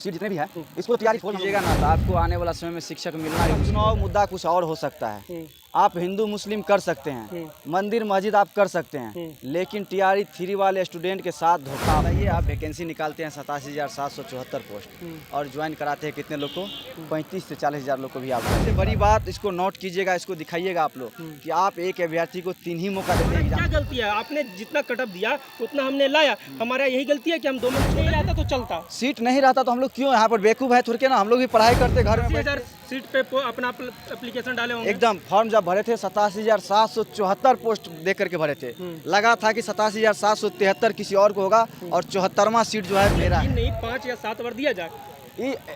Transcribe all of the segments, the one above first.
Seat जितने भी है इसको तैयारी कीजिएगा ना, तो आपको आने वाला समय में शिक्षक मिलना है। चुनाव मुद्दा कुछ और हो सकता है। आप हिंदू मुस्लिम कर सकते हैं, मंदिर मस्जिद आप कर सकते हैं, लेकिन टीआरई 3 वाले स्टूडेंट के साथ धोखा। बताइए, आप वैकेंसी निकालते हैं 87,774 पोस्ट और ज्वाइन कराते हैं कितने लोग को? 35 से 40,000 लोग को भी आप। सबसे बड़ी बात, इसको नोट कीजिएगा, इसको दिखाइएगा आप लोग कि आप एक अभ्यर्थी को 3 ही मौका देते हैं। क्या गलती है? आपने जितना कटअप दिया उतना हमने लाया। हमारा यही गलती है कि हम 2 मिनट नहीं रहता तो चलता। सीट नहीं रहता तो हम लोग क्यों यहाँ पर बेवकूफ़ है? थोड़ी के ना, हम लोग भी पढ़ाई करते घर में। 80,000 सीट पे अपना एप्लीकेशन डाले होंगे। एकदम फॉर्म जब भरे थे 87,774 पोस्ट दे करके भरे थे। लगा था कि 87,773 किसी और को होगा और 74वां सीट जो है मेरा है। नहीं 5 या 7 बार दिया जाए।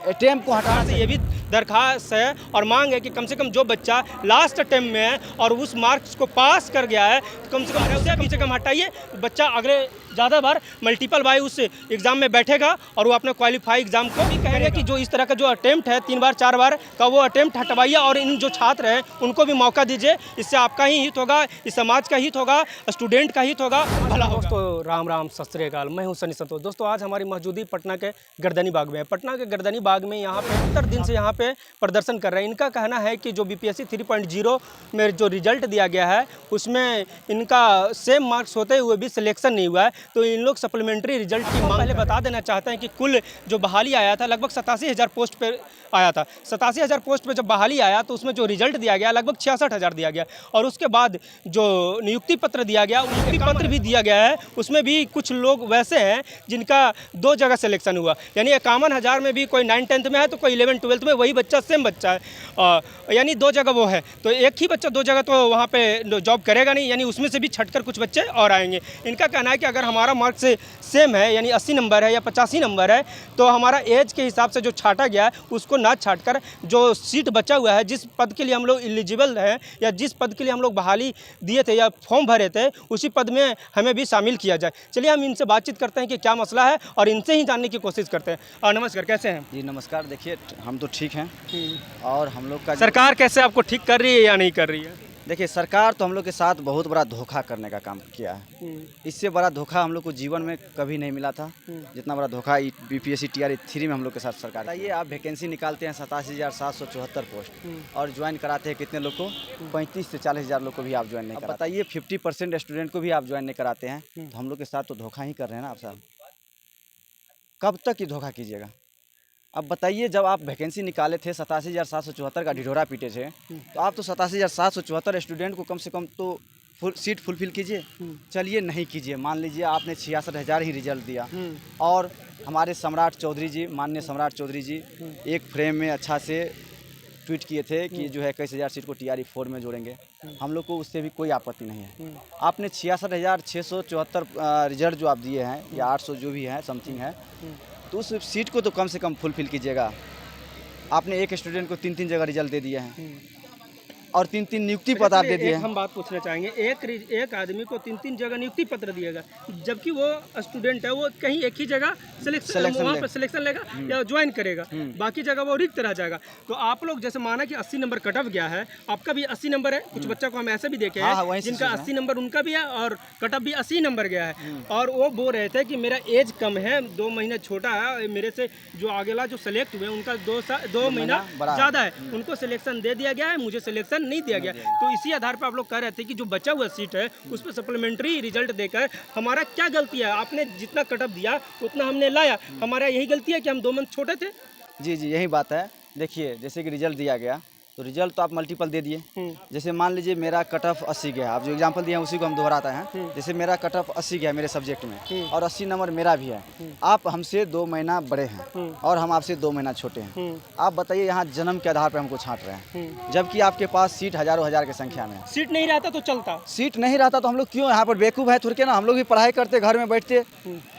अटेम्प्ट को हटाना से ये भी दरखास्त है और मांग है कि कम से कम जो बच्चा लास्ट अटेम्प्ट में है और उस मार्क्स को पास कर गया है तो कम से कम हटाइए। बच्चा अगले ज़्यादा बार मल्टीपल बाय उस एग्ज़ाम में बैठेगा और वो अपने क्वालिफाई एग्ज़ाम को भी कह रहे हैं कि जो इस तरह का जो अटेम्प्ट है 3 बार 4 बार का वो अटेम्प्ट हटवाइए और इन जो छात्र हैं उनको भी मौका दीजिए। इससे आपका ही हित होगा, इस समाज का हित होगा, स्टूडेंट का हित होगा, भला होगा। दोस्तों राम राम, सत श्री अकाल। मैं हूं सनी संतोष। दोस्तों आज हमारी मौजूदगी पटना के गर्दनी बाग में है। पटना के गर्दनी बाग में यहाँ पे 70 दिन से यहाँ पे प्रदर्शन कर रहे हैं। इनका कहना है कि जो बीपीएससी 3.0 में जो रिजल्ट दिया गया है उसमें इनका सेम मार्क्स होते हुए भी सिलेक्शन नहीं हुआ है, तो इन लोग सप्लीमेंट्री रिजल्ट की मांग पहले बता देना चाहते हैं कि कुल जो बहाली आया था लगभग 87,000 पोस्ट पर आया था। 87,000 पोस्ट पे जब बहाली आया तो उसमें जो रिजल्ट दिया गया लगभग 66,000 दिया गया और उसके बाद जो नियुक्ति पत्र दिया गया, नियुक्ति पत्र भी दिया गया है, उसमें भी कुछ लोग वैसे हैं जिनका 2 जगह सिलेक्शन हुआ। यानी 51,000 में भी कोई 9th-10th में है तो कोई 11th-12th में, वही बच्चा सेम बच्चा है। यानी 2 जगह वो है, तो एक ही बच्चा 2 जगह तो वहाँ पे जॉब करेगा नहीं, यानी उसमें से भी छटकर कुछ बच्चे और आएंगे। इनका कहना है कि अगर हमारा मार्क्स सेम है यानी 80 नंबर है या 85 नंबर है तो हमारा एज के हिसाब से जो छाटा गया है उसको ना छाटकर जो सीट बचा हुआ है, जिस पद के लिए हम लोग एलिजिबल हैं या जिस पद के लिए हम लोग बहाली दिए थे या फॉर्म भरे थे उसी पद में हमें भी शामिल किया जाए। चलिए हम इनसे बातचीत करते हैं कि क्या मसला है और इनसे ही जानने की कोशिश करते हैं। नमस्कार, कैसे हैं? जी नमस्कार। देखिए, हम तो ठीक हैं और हम लोग का सरकार कैसे आपको ठीक कर रही है या नहीं कर रही है? देखिए, सरकार तो हम लोग के साथ बहुत बड़ा धोखा करने का काम किया है। इससे बड़ा धोखा हम लोग को जीवन में कभी नहीं मिला था जितना बड़ा धोखा बीपीएससी टीआरई 3 में हम लोग के साथ सरकार। बताइए, आप वैकेंसी निकालते हैं 87,774 पोस्ट और ज्वाइन कराते हैं कितने लोग को? 35 से 40,000 लोग को भी आप ज्वाइन नहीं कराते। बताइए, 50% स्टूडेंट को भी आप ज्वाइन नहीं कराते हैं, तो हम लोग के साथ तो धोखा ही कर रहे हैं ना आप साहब। कब तक ये धोखा कीजिएगा? अब बताइए, जब आप वैकेंसी निकाले थे 87,774 का ढिढोरा पीटे थे, तो आप तो 87,774 स्टूडेंट को कम से कम तो सीट फुलफिल कीजिए। चलिए नहीं कीजिए, मान लीजिए आपने 66,000 ही रिजल्ट दिया और हमारे सम्राट चौधरी जी, माननीय सम्राट चौधरी जी एक फ्रेम में अच्छा से ट्वीट किए थे कि जो है 21,000 सीट को टीआरई 4 में जोड़ेंगे। हम लोग को उससे भी कोई आपत्ति नहीं है। आपने 66,674 रिजल्ट जो आप दिए हैं या 800 जो भी है समथिंग है, तो उस सीट को तो कम से कम फुलफिल कीजिएगा। आपने एक स्टूडेंट को 3-3 जगह रिजल्ट दे दिए हैं और 3-3 नियुक्ति पत्र आप दे दिए हैं। हम बात पूछना चाहेंगे, एक आदमी को 3-3 जगह नियुक्ति पत्र दिएगा जबकि वो स्टूडेंट है, वो कहीं एक ही जगह वहाँ पर सिलेक्शन लेगा या ज्वाइन करेगा, बाकी जगह वो रिक्त रह जाएगा। तो आप लोग जैसे माना कि 80 नंबर कटअप गया है, आपका भी 80 नंबर है, कुछ बच्चा को हम ऐसे भी देखे हैं जिनका 80 नंबर उनका भी है और कटअप भी 80 नंबर गया है और वो बोल रहे थे कि मेरा एज कम है, 2 महीने छोटा है मेरे से, जो आगेला जो सेलेक्ट हुए उनका 2 महीना ज़्यादा है, उनको सिलेक्शन दे दिया गया है, मुझे सिलेक्शन नहीं दिया गया। तो इसी आधार पर आप लोग कह रहे थे कि जो बचा हुआ सीट है उस पर सप्लीमेंट्री रिजल्ट देकर हमारा क्या गलती है? आपने जितना कटअप दिया उतना हमने लाया। हमारा यही गलती है कि हम 2 मंथ छोटे थे। जी जी, यही बात है। देखिए, जैसे कि रिजल्ट दिया गया तो रिजल्ट तो आप मल्टीपल दे दिए। जैसे मान लीजिए मेरा कट ऑफ 80 गया, आप जो एग्जांपल दिए हैं उसी को हम दोहराते हैं। जैसे मेरा कट ऑफ 80 गया मेरे सब्जेक्ट में और 80 नंबर मेरा भी है। आप हमसे 2 महीना बड़े हैं और हम आपसे 2 महीना छोटे हैं। आप बताइए, यहाँ जन्म के आधार पर हमको छांट रहे हैं जबकि आपके पास सीट हजारों हजार की संख्या में। सीट नहीं रहता तो चलता। सीट नहीं रहता तो हम लोग क्यों यहाँ पर बेवकूफ़ है? थोड़ी के ना, हम लोग भी पढ़ाई करते घर में बैठते।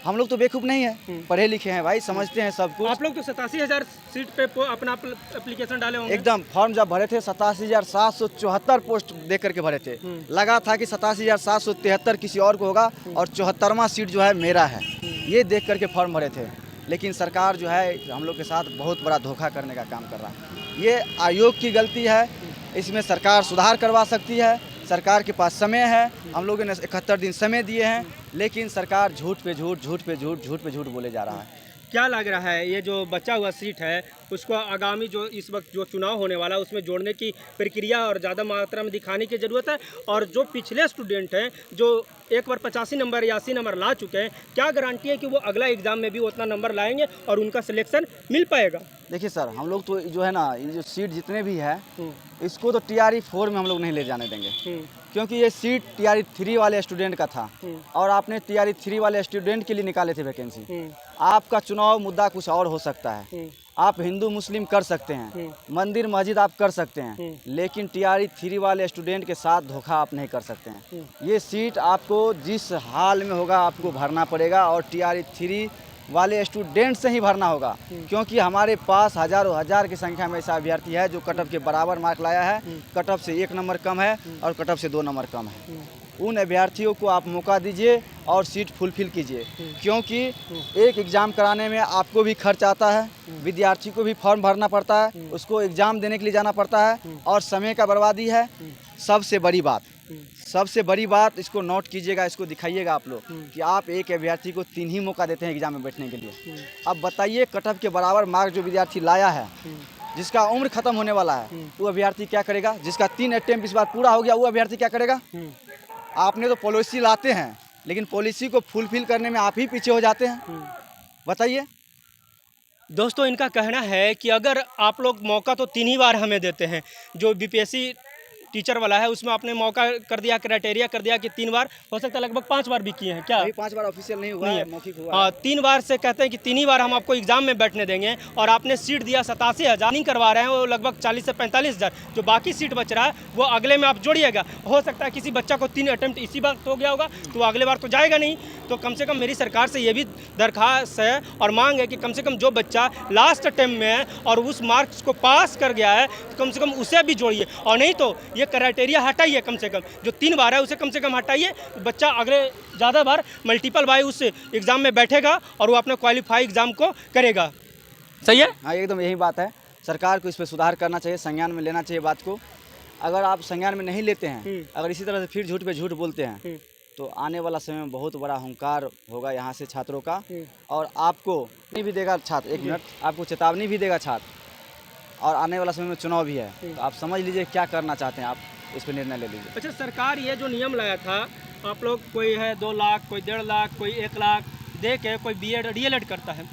हम लोग तो बेवकूफ़ नहीं है, पढ़े लिखे हैं भाई, समझते हैं सब कुछ। आप लोग तो 87,000 सीट पे अपना एप्लीकेशन डाले होंगे। एकदम फॉर्म जब भरे थे 87,774 पोस्ट दे करके भरे थे। लगा था कि 87,773 किसी और को होगा और 74वां सीट जो है मेरा है, ये देख करके फॉर्म भरे थे। लेकिन सरकार जो है हम लोग के साथ बहुत बड़ा धोखा करने का काम कर रहा है। ये आयोग की गलती है, इसमें सरकार सुधार करवा सकती है। सरकार के पास समय है, हम लोगों ने 71 दिन समय दिए हैं, लेकिन सरकार झूठ पे झूठ, झूठ पे झूठ, झूठ पे झूठ बोले जा रहा है। क्या लग रहा है ये जो बचा हुआ सीट है उसको आगामी जो इस वक्त जो चुनाव होने वाला है उसमें जोड़ने की प्रक्रिया और ज़्यादा मात्रा में दिखाने की ज़रूरत है? और जो पिछले स्टूडेंट हैं जो एक बार 85 नंबर या 80 नंबर ला चुके हैं, क्या गारंटी है कि वो अगला एग्ज़ाम में भी उतना नंबर लाएंगे और उनका सिलेक्शन मिल पाएगा? देखिए सर, हम लोग तो जो है ना, ये जो सीट जितने भी है इसको तो TRE 4 में हम लोग नहीं ले जाने देंगे, क्योंकि ये सीट TRE 3 वाले स्टूडेंट का था और आपने TRE 3 वाले स्टूडेंट के लिए निकाले थे वैकेंसी। आपका चुनाव मुद्दा कुछ और हो सकता है, आप हिंदू मुस्लिम कर सकते हैं, मंदिर मस्जिद आप कर सकते हैं, लेकिन TRE 3 वाले स्टूडेंट के साथ धोखा आप नहीं कर सकते हैं। ये सीट आपको जिस हाल में होगा आपको भरना पड़ेगा और TRE 3 वाले स्टूडेंट से ही भरना होगा, क्योंकि हमारे पास हजारों हजार की संख्या में ऐसा अभ्यर्थी है जो कट ऑफ के बराबर मार्क लाया है, कट ऑफ से 1 नंबर कम है और कट ऑफ से 2 नंबर कम है। उन अभ्यर्थियों को आप मौका दीजिए और सीट फुलफिल कीजिए, क्योंकि एक एग्ज़ाम कराने में आपको भी खर्च आता है, विद्यार्थी को भी फॉर्म भरना पड़ता है, उसको एग्ज़ाम देने के लिए जाना पड़ता है और समय का बर्बादी है। सबसे बड़ी बात इसको नोट कीजिएगा, इसको दिखाइएगा आप लोग कि आप एक अभ्यर्थी को 3 ही मौका देते हैं एग्ज़ाम में बैठने के लिए। अब बताइए, कट ऑफ के बराबर मार्क जो विद्यार्थी लाया है, जिसका उम्र खत्म होने वाला है, वो अभ्यर्थी क्या करेगा? जिसका 3 अटेम्प्ट इस बार पूरा हो गया, वो अभ्यर्थी क्या करेगा? आपने तो पॉलिसी लाते हैं, लेकिन पॉलिसी को फुलफिल करने में आप ही पीछे हो जाते हैं। बताइए। दोस्तों, इनका कहना है कि अगर आप लोग मौका तो 3 ही बार हमें देते हैं, जो BPSC टीचर वाला है उसमें आपने मौका कर दिया, क्राइटेरिया कर दिया कि 3 बार, हो सकता है लगभग 5 बार भी किए हैं क्या? 5 बार ऑफिशियल नहीं हुआ है, मौखिक हुआ है। हाँ, 3 बार से कहते हैं कि 3 ही बार हम आपको एग्जाम में बैठने देंगे और आपने सीट दिया 87,000 नहीं करवा रहे हैं, वो लगभग 40 से 45,000 जो बाकी सीट बच रहा है वो अगले में आप जोड़िएगा। हो सकता है किसी बच्चा को 3 अटेम्प्ट इसी बार हो गया होगा तो अगले बार तो जाएगा नहीं। तो कम से कम मेरी सरकार से ये भी दरख्वास्त है और मांग है कि कम से कम जो बच्चा लास्ट अटेम्प्ट में है और उस मार्क्स को पास कर गया है तो कम से कम उसे भी जोड़िए, और नहीं तो ये क्राइटेरिया हटाइए। कम से कम जो 3 बार है उसे कम से कम हटाइए, बच्चा अगले ज़्यादा बार मल्टीपल बाय उस एग्ज़ाम में बैठेगा और वो अपने क्वालिफाई एग्ज़ाम को करेगा। सही है? हाँ, एकदम यही बात है। सरकार को इस पर सुधार करना चाहिए, संज्ञान में लेना चाहिए बात को। अगर आप संज्ञान में नहीं लेते हैं, अगर इसी तरह से फिर झूठ पे झूठ बोलते हैं, तो आने वाला समय में बहुत बड़ा हुंकार होगा यहाँ से छात्रों का, और आपको नहीं भी देगा छात्र, 1 मिनट, आपको चेतावनी भी देगा छात्र, और आने वाला समय में चुनाव भी है। तो आप समझ लीजिए क्या करना चाहते हैं, आप इस पर निर्णय ले लीजिए। अच्छा, सरकार ये जो नियम लाया था, आप लोग कोई है 2 लाख, कोई 1.5 लाख, कोई 1 लाख दे के कोई BEd DLEd करता है,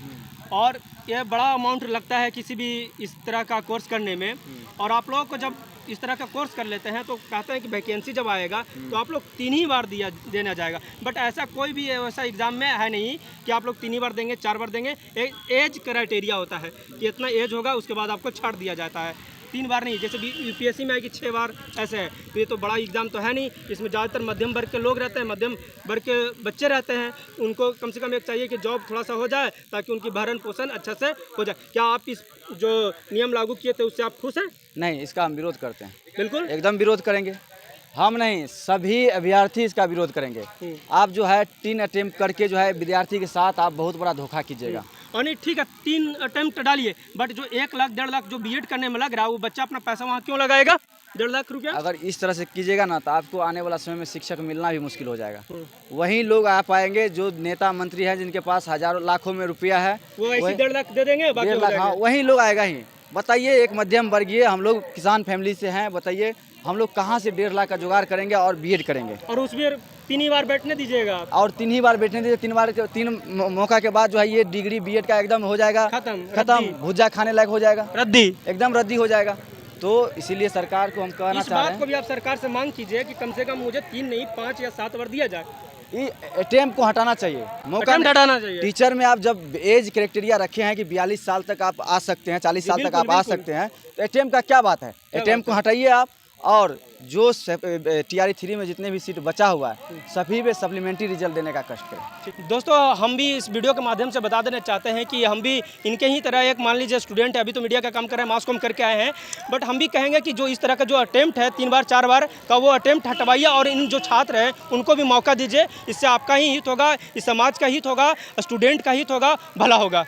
और ये बड़ा अमाउंट लगता है किसी भी इस तरह का कोर्स करने में, और आप लोगों को जब इस तरह का कोर्स कर लेते हैं तो कहते हैं कि वैकेंसी जब आएगा तो आप लोग 3 ही बार देना जाएगा। बट ऐसा कोई भी वैसा एग्ज़ाम में है नहीं कि आप लोग 3 ही बार देंगे, 4 बार देंगे। एक एज क्राइटेरिया होता है कि इतना एज होगा उसके बाद आपको छाड़ दिया जाता है, 3 बार नहीं। जैसे UPSC में है कि 6 बार ऐसे है, तो ये तो बड़ा एग्ज़ाम तो है नहीं। इसमें ज़्यादातर मध्यम वर्ग के लोग रहते हैं, मध्यम वर्ग के बच्चे रहते हैं, उनको कम से कम एक चाहिए कि जॉब थोड़ा सा हो जाए ताकि उनकी भरण पोषण अच्छा से हो जाए। क्या आप इस जो नियम लागू किए थे उससे आप खुश हैं? नहीं, इसका हम विरोध करते हैं। बिल्कुल एकदम विरोध करेंगे। हम नहीं, सभी अभ्यर्थी इसका विरोध करेंगे। आप जो है 3 अटेम्प्ट करके जो है विद्यार्थी के साथ आप बहुत बड़ा धोखा कीजिएगा। और नहीं, ठीक है, 3 अटेम्प्ट डालिए, बट जो 1 लाख 1.5 लाख जो BEd करने में लग रहा है वो बच्चा अपना पैसा वहाँ क्यों लगाएगा? 1.5 लाख रुपया। अगर इस तरह से कीजिएगा ना तो आपको आने वाला समय में शिक्षक मिलना भी मुश्किल हो जाएगा। वही लोग आ पाएंगे जो नेता मंत्री हैं, जिनके पास हजारों लाखों में रुपया है, वो ऐसे 1.5 लाख दे देंगे, बाकी 1.5 लाख, हाँ, वही लोग आएगा ही। बताइए, एक मध्यम वर्गीय हम लोग किसान फैमिली से हैं, बताइए हम लोग कहाँ से 1.5 लाख का जुगाड़ करेंगे और BEd करेंगे? और उसमें 3 ही बार बैठने दीजिएगा और 3 ही बार बैठने दीजिए। 3 मौका के बाद जो है ये डिग्री BEd का एकदम हो जाएगा खत्म, भुजा खाने लायक हो जाएगा, रद्दी, एकदम रद्दी हो जाएगा। तो इसीलिए सरकार को हम कहना इस चाह रहे बात हैं को भी आप सरकार से मांग कीजिए कि कम से कम मुझे 3 नहीं 5 या 7 बार दिया जाए। अटेम्प्ट को हटाना चाहिए, मौका हटाना चाहिए। टीचर में आप जब एज क्राइटेरिया रखे हैं कि 42 साल तक आप आ सकते हैं, 40 साल तक आप आ सकते हैं, तो अटेम्प्ट का क्या बात है? अटेम्प्ट को हटाइए आप, और जो TRE 3 में जितने भी सीट बचा हुआ है सभी पे सप्लीमेंट्री रिजल्ट देने का कष्ट करें। दोस्तों, हम भी इस वीडियो के माध्यम से बता देना चाहते हैं कि हम भी इनके ही तरह एक, मान लीजिए स्टूडेंट है, अभी तो मीडिया का काम कर रहे हैं, मास कॉम करके आए हैं, बट हम भी कहेंगे कि जो इस तरह का जो अटेम्प्ट है 3 बार 4 बार का, वो अटेम्प्ट हटवाइए और इन जो छात्र हैं उनको भी मौका दीजिए। इससे आपका ही हित होगा, इस समाज का हित होगा, स्टूडेंट का हित होगा, भला होगा।